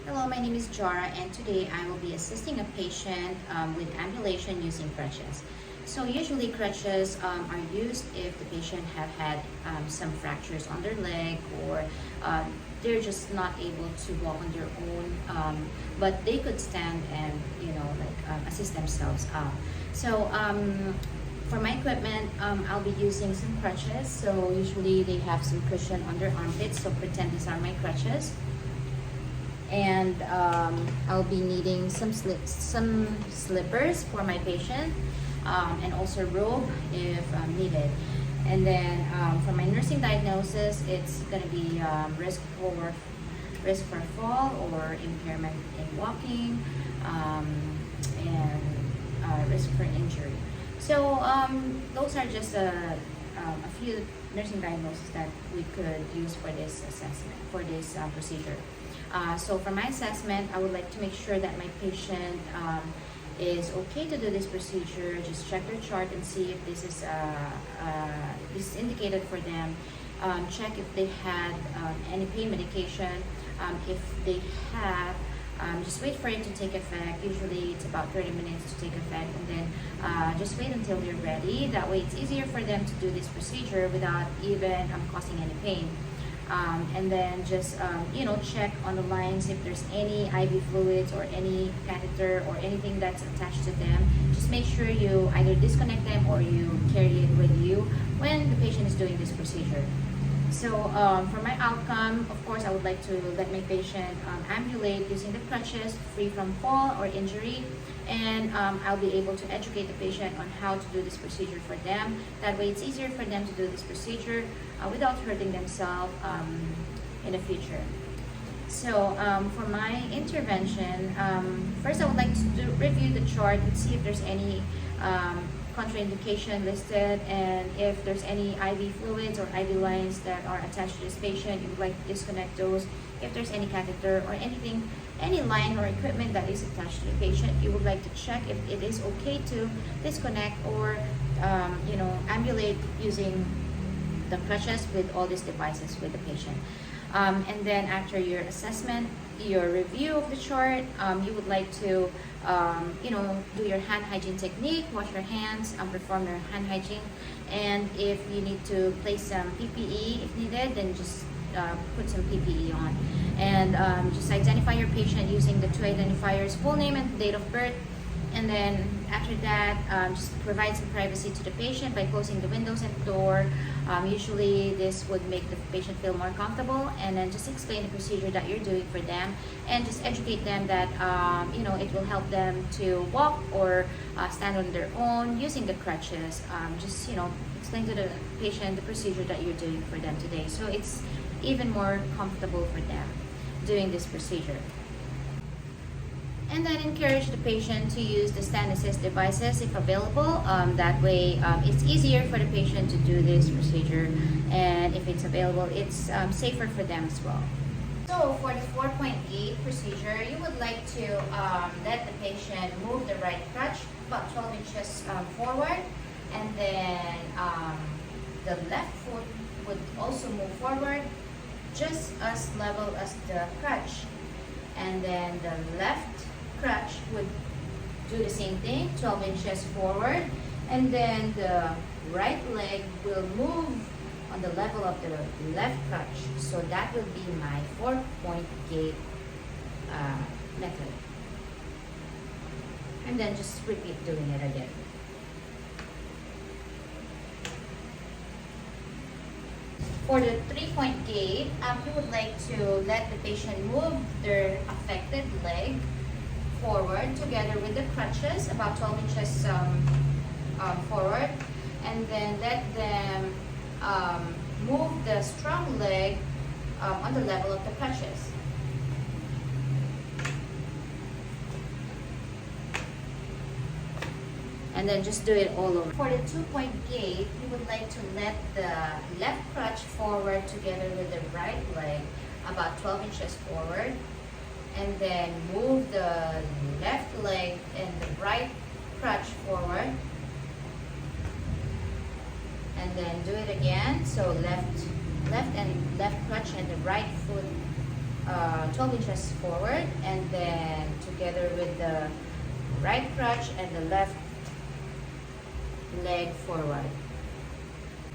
Hello, my name is Jara, and today I will be assisting a patient with ambulation using crutches. So usually crutches are used if the patient have had some fractures on their leg, or they're just not able to walk on their own, but they could stand and assist themselves up. So for my equipment, I'll be using some crutches. So usually they have some cushion on their armpits, so pretend these are my crutches. And I'll be needing some slippers for my patient, and also robe if needed. And then for my nursing diagnosis, it's going to be risk for fall or impairment in walking, and risk for injury. So those are just a few nursing diagnoses that we could use for this assessment, for this procedure. So for my assessment, I would like to make sure that my patient is okay to do this procedure. Just check their chart and see if this is indicated for them. Check if they had any pain medication. If they have, just wait for it to take effect. Usually it's about 30 minutes to take effect, and then just wait until they're ready. That way it's easier for them to do this procedure without even causing any pain. And then just check on the lines if there's any IV fluids or any catheter or anything that's attached to them. Just make sure you either disconnect them or you carry it with you when the patient is doing this procedure. So for my outcome, of course, I would like to let my patient ambulate using the crutches, free from fall or injury, and I'll be able to educate the patient on how to do this procedure for them. That way it's easier for them to do this procedure without hurting themselves in the future. So for my intervention, first I would like to review the chart and see if there's any contraindication listed, and if there's any IV fluids or IV lines that are attached to this patient, you would like to disconnect those. If there's any catheter or anything, any line or equipment that is attached to the patient, you would like to check if it is okay to disconnect or ambulate using the crutches with all these devices with the patient. And then after your assessment, your review of the chart, you would like to do your hand hygiene technique, wash your hands, perform your hand hygiene, and if you need to place some PPE if needed, then just put some PPE on. And just identify your patient using the two identifiers, full name and date of birth. And then after that, just provide some privacy to the patient by closing the windows and door. Usually this would make the patient feel more comfortable, and then just explain the procedure that you're doing for them, and just educate them that it will help them to walk or stand on their own using the crutches. Just explain to the patient the procedure that you're doing for them today, so it's even more comfortable for them doing this procedure. And then encourage the patient to use the stand assist devices if available. That way it's easier for the patient to do this procedure, and if it's available, it's safer for them as well. So for the 4.8 procedure, you would like to let the patient move the right crutch about 12 inches forward, and then the left foot would also move forward just as level as the crutch, and then the left crutch would do the same thing, 12 inches forward, and then the right leg will move on the level of the left crutch. So that will be my 4-point gait method. And then just repeat doing it again. For the 3-point gait, you would like to let the patient move their affected leg forward together with the crutches about 12 inches forward, and then let them move the strong leg on the level of the crutches. And then just do it all over. For the 2-point gait, you would like to let the left crutch forward together with the right leg about 12 inches forward, and then move the left leg and the right crutch forward, and then do it again. So left crutch and the right foot 12 inches forward, and then together with the right crutch and the left leg forward.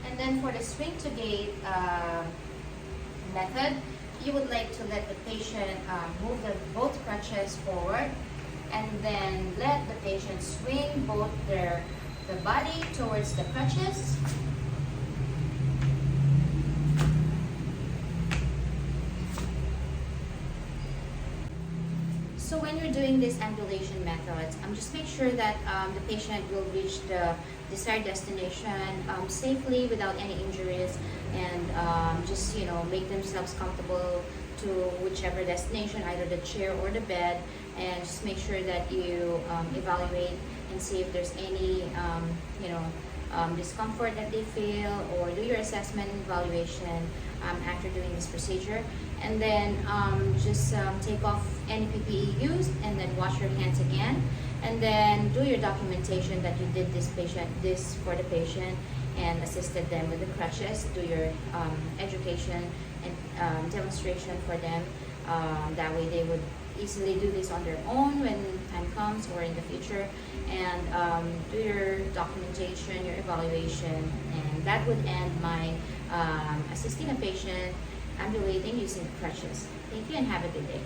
And then for the swing to gait method, you would like to let the patient move both crutches forward, and then let the patient swing both the body towards the crutches. So when you're doing these ambulation methods, just make sure that the patient will reach the desired destination safely without any injuries, and just make themselves comfortable to whichever destination, either the chair or the bed, and just make sure that you evaluate and see if there's any discomfort that they feel, or do your assessment and evaluation after doing this procedure. And then just take off any PPE used, and then wash your hands again, and then do your documentation that you did this for the patient and assisted them with the crutches. Do your education and demonstration for them. That way they would easily do this on their own when time comes or in the future, and do your documentation, your evaluation, and that would end my assisting a patient ambulating using crutches. Thank you and have a good day.